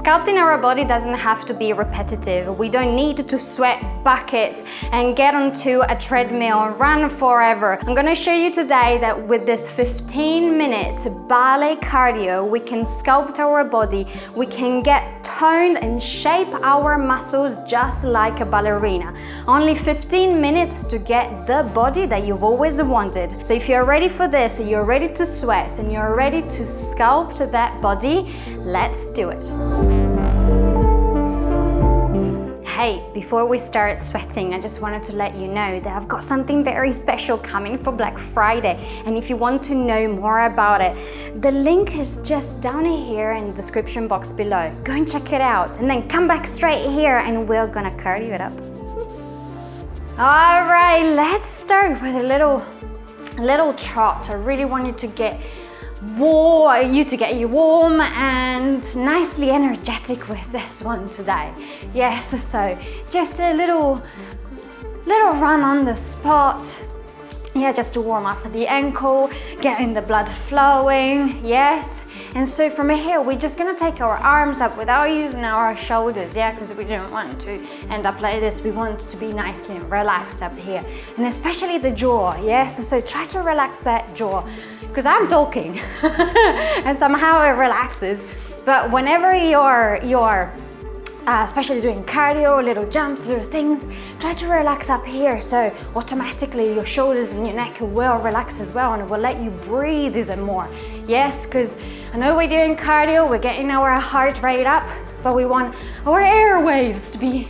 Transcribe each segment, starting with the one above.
Sculpting our body doesn't have to be repetitive. We don't need to sweat buckets and get onto a treadmill and run forever. I'm gonna show you today that with this 15-minute ballet cardio, we can sculpt our body, we can get toned and shape our muscles just like a ballerina. Only 15 minutes to get the body that you've always wanted. So if you're ready for this, you're ready to sweat and you're ready to sculpt that body, let's do it. Hey, before we start sweating, I just wanted to let you know that I've got something very special coming for Black Friday. And if you want to know more about it, the link is just down here in the description box below. Go and check it out and then come back straight here and we're gonna cardio it up. All right, let's start with a little trot. I really want you to get warm and nicely energetic with this one today. Yes, so just a little run on the spot. Yeah, just to warm up the ankle, getting the blood flowing, yes. And so from here, we're just gonna take our arms up without using our shoulders, yeah, because we don't want to end up like this. We want to be nicely relaxed up here, and especially the jaw, yes. So try to relax that jaw, because I'm talking, and somehow it relaxes. But whenever you're especially doing cardio, little jumps, little things, try to relax up here, so automatically your shoulders and your neck will relax as well, and it will let you breathe even more. Yes, because I know we're doing cardio, we're getting our heart rate up, but we want our airwaves to be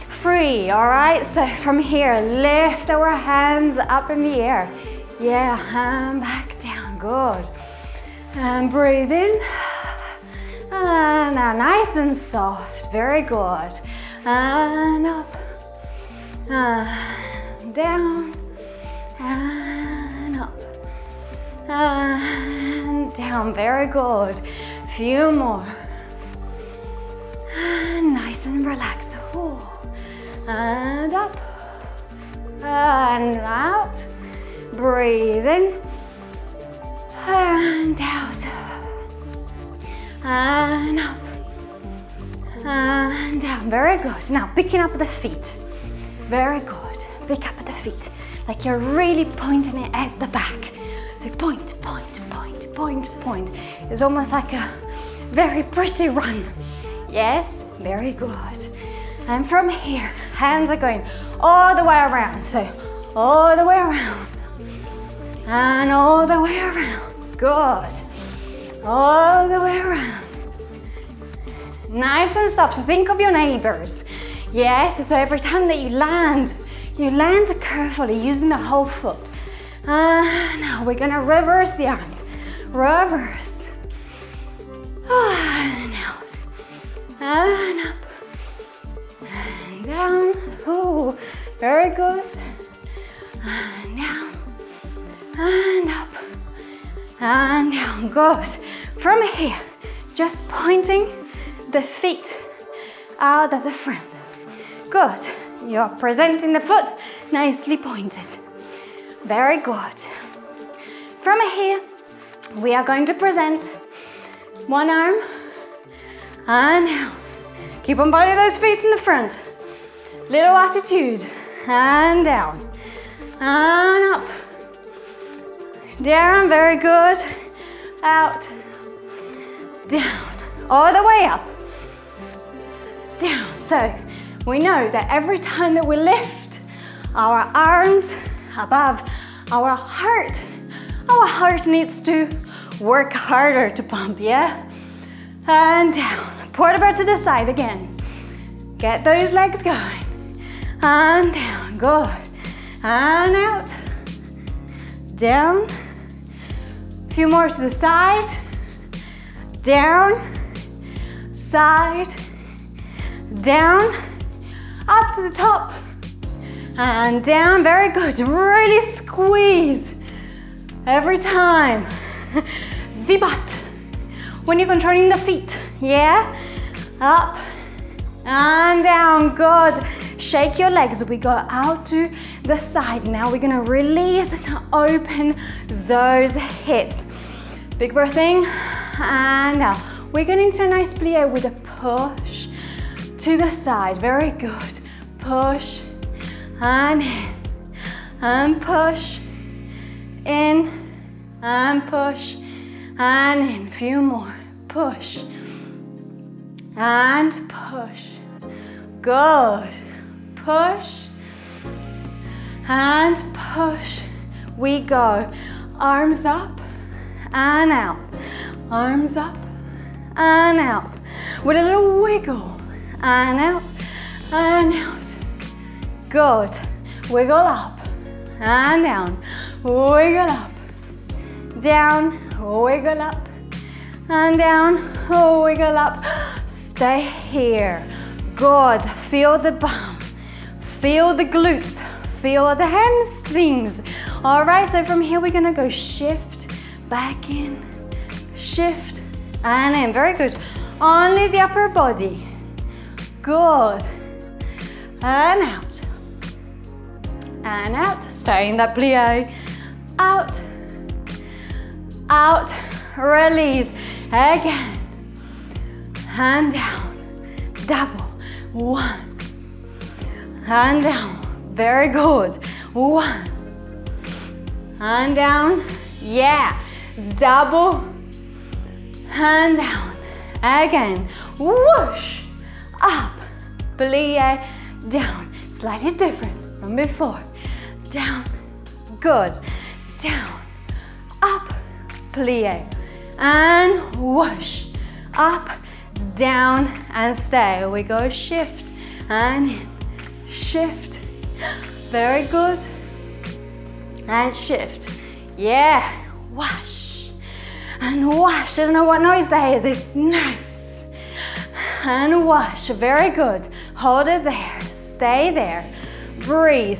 free, all right? So from here, lift our hands up in the air. Yeah, and back down, good. And breathe in. And now nice and soft, very good. And up, and down, and up, and down, very good. Few more. And nice and relaxed. Ooh. And up, and out. Breathe in, and out. And up, and down, very good. Now picking up the feet, very good. Pick up the feet, like you're really pointing it at the back. So point, point, point, point, point. It's almost like a very pretty run. Yes, very good. And from here, hands are going all the way around. So all the way around, and all the way around, good. All the way around. Nice and soft. So think of your neighbors. Yes, so every time that you land carefully using the whole foot. Now we're gonna reverse the arms. Reverse. And out. And up. And down. Ooh, very good. And down. And up. And down, good. From here, just pointing the feet out of the front. Good. You're presenting the foot nicely pointed. Very good. From here, we are going to present one arm and down. Keep on biting those feet in the front. Little attitude. And down. And up. Down, very good. Out. Down. All the way up. Down. So we know that every time that we lift our arms above our heart needs to work harder to pump, yeah? And down. Port over to the side again. Get those legs going. And down, good. And out. Down. A few more to the side. Down. Side. Down. Up to the top. And down, very good. Really squeeze every time. The butt. When you're controlling the feet, yeah? Up and down, good. Shake your legs, we go out to the side. Now we're gonna release and open those hips. Big breath in, and now we're going into a nice plié with a push to the side, very good. Push and in, and push, in, and push, and in. Few more, push, and push, good. Push, and push. We go, arms up and out, arms up and out, with a little wiggle, and out, and out. Good. Wiggle up and down, wiggle up, down, wiggle up, and down, wiggle up. Stay here. Good. Feel the bum, feel the glutes, feel the hamstrings. All right, so from here we're gonna go shift, back in, shift, and in. Very good. Only the upper body. Good. And out. And out. Stay in that plie. Out. Out. Release. Again. And down. Double. One. And down. Very good. One. And down. Yeah. Double. And down. Again. Whoosh. Up. Plie. Down. Slightly different from before. Down. Good. Down. Up. Plie. And whoosh. Up. Down. And stay. We go shift. And in. Shift. Very good. And shift. Yeah. Wash. And wash. I don't know what noise that is. It's nice. And wash. Very good. Hold it there. Stay there. Breathe.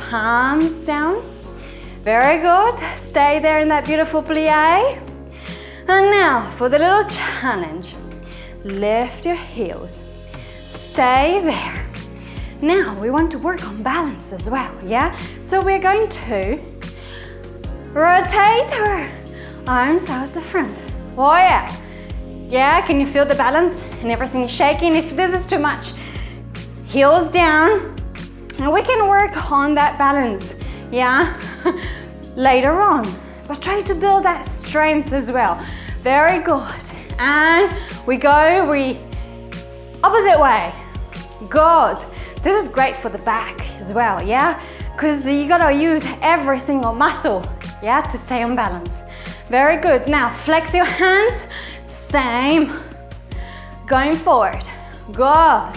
Palms down. Very good. Stay there in that beautiful plie. And now for the little challenge. Lift your heels. Stay there. Now we want to work on balance as well, yeah? So we're going to rotate our arms out the front. Oh yeah. Yeah, can you feel the balance and everything shaking? If this is too much, heels down. And we can work on that balance, yeah? Later on. But try to build that strength as well. Very good. And we go, opposite way. Good. This is great for the back as well, yeah? Because you gotta use every single muscle, yeah, to stay on balance. Very good. Now, flex your hands. Same. Going forward. Good.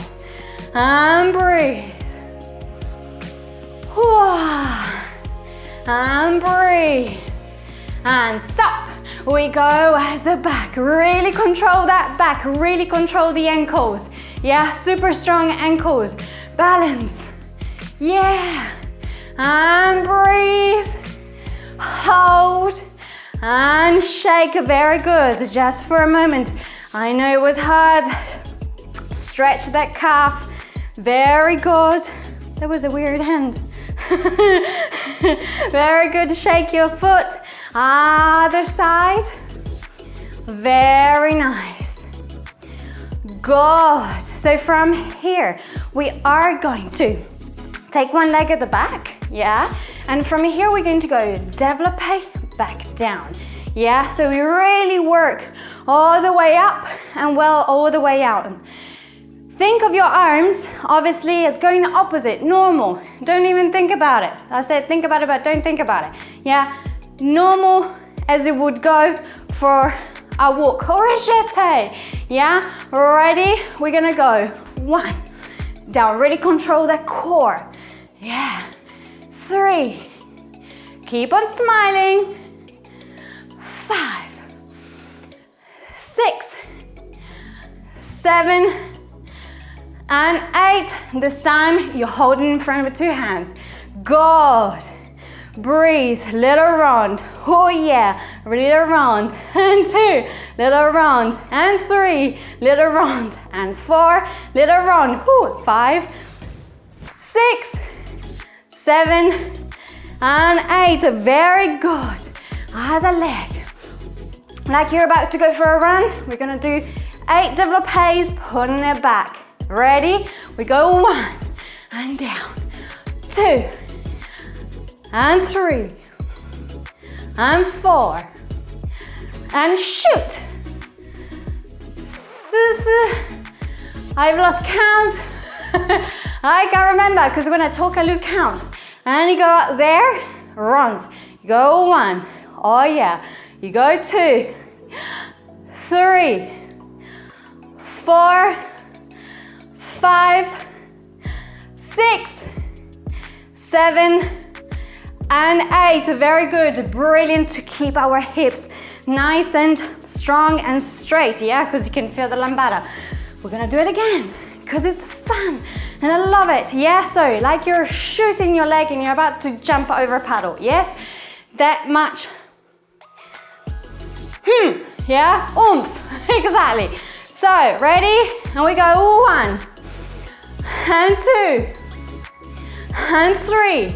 And breathe. And breathe. And stop. We go at the back. Really control that back. Really control the ankles. Yeah, super strong ankles. Balance. Yeah. And breathe. Hold. And shake. Very good. Just for a moment. I know it was hard. Stretch that calf. Very good. That was a weird hand. Very good. Shake your foot. Other side. Very nice. Good. So from here, we are going to take one leg at the back, yeah? And from here, we're going to go Developpé, back down, yeah? So we really work all the way up and well all the way out. Think of your arms, obviously, as going the opposite, normal. Don't even think about it. I said think about it, but don't think about it, yeah? Normal as it would go for a walk or a jeté, yeah? Ready? We're gonna go 1, down, really control that core, yeah. 3, keep on smiling. 5, 6, 7, and 8. This time you're holding in front with 2 hands. Good. Breathe, little round. Oh yeah, little round. And 2, little round. And 3, little round. And 4, little round. 5, 6, 7, and 8. Very good. Other leg. Like you're about to go for a run, we're gonna do 8 developpés, putting it back. Ready? We go 1 and down, 2 and 3 and 4 and shoot. I've lost count. I can't remember because when I talk I lose count. And you go out there, runs. You go 1, oh yeah. You go 2, 3, 4, 5, 6, 7, and 8. Very good, brilliant to keep our hips nice and strong and straight, yeah, because you can feel the lambada. We're gonna do it again, because it's fun, and I love it, yeah, so like you're shooting your leg and you're about to jump over a paddle, yes, that much, yeah, oomph, exactly. So, ready, and we go 1, and 2, and 3,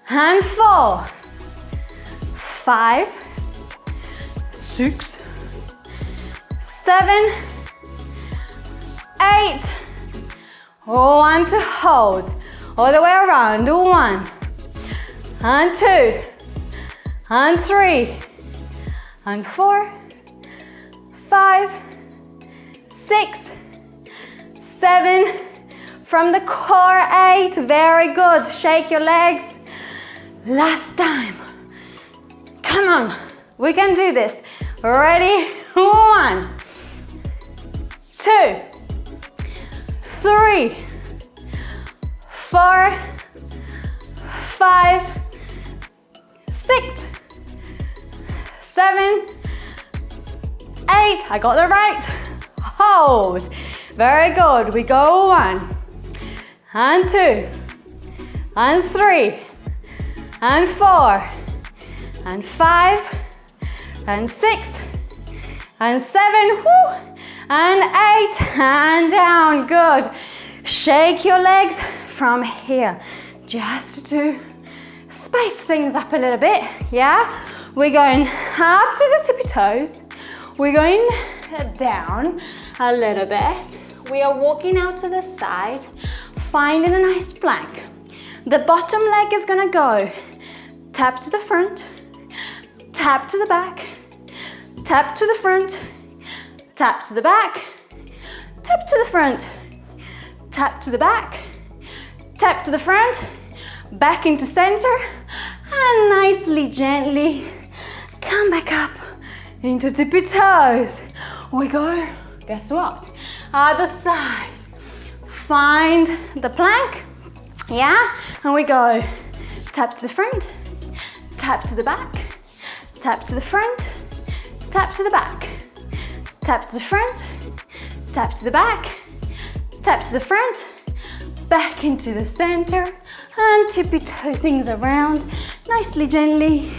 and 4, 5, 6, 7, 8, 1 to hold, all the way around, 1, and 2, and 3, and 4, 5, 6, 7, from the core, 8, very good, shake your legs, last time, come on, we can do this, ready, 1, 2, 3, 4, 5, 6, 7, 8, I got that right, hold, very good, we go 1, and 2, and 3, and 4, and 5, and 6, and 7, whoo, and 8, and down, good. Shake your legs from here, just to spice things up a little bit, yeah? We're going up to the tippy toes, we're going down a little bit, we are walking out to the side, finding a nice plank. The bottom leg is gonna go tap to the front, tap to the back, tap to the front, tap to the back, tap to the front, tap to the back, tap to the front, back into center, and nicely, gently come back up into tippy toes. We go, guess what? Other side. Find the plank, yeah? And we go tap to the front, tap to the back, tap to the front, tap to the back, tap to the front, tap to the back, tap to the front, back into the center, and tippy toe things around, nicely, gently.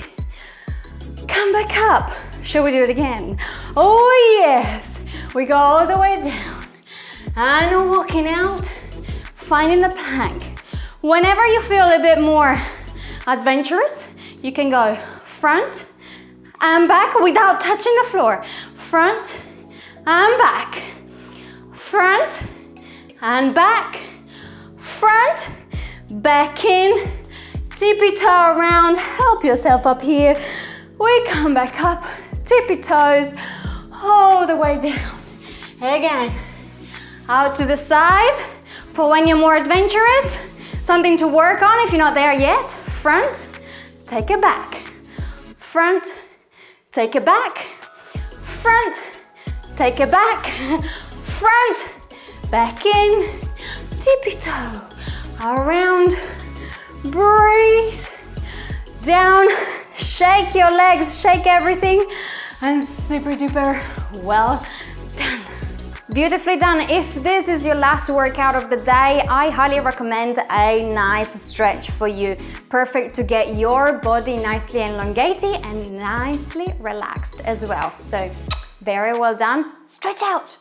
Come back up. Shall we do it again? Oh yes. We go all the way down. And walking out, finding the plank. Whenever you feel a bit more adventurous, you can go front and back without touching the floor. Front and back. Front and back. Front, back in. Tippy toe around, help yourself up here. We come back up, tippy toes, all the way down. Again. Out to the side for when you're more adventurous. Something to work on if you're not there yet. Front, take it back. Front, take it back. Front, take it back. Front, back in. Tippy toe, around, breathe, down, shake your legs, shake everything, and super duper well done. Beautifully done. If this is your last workout of the day, I highly recommend a nice stretch for you. Perfect to get your body nicely elongated and nicely relaxed as well. So very well done. Stretch out.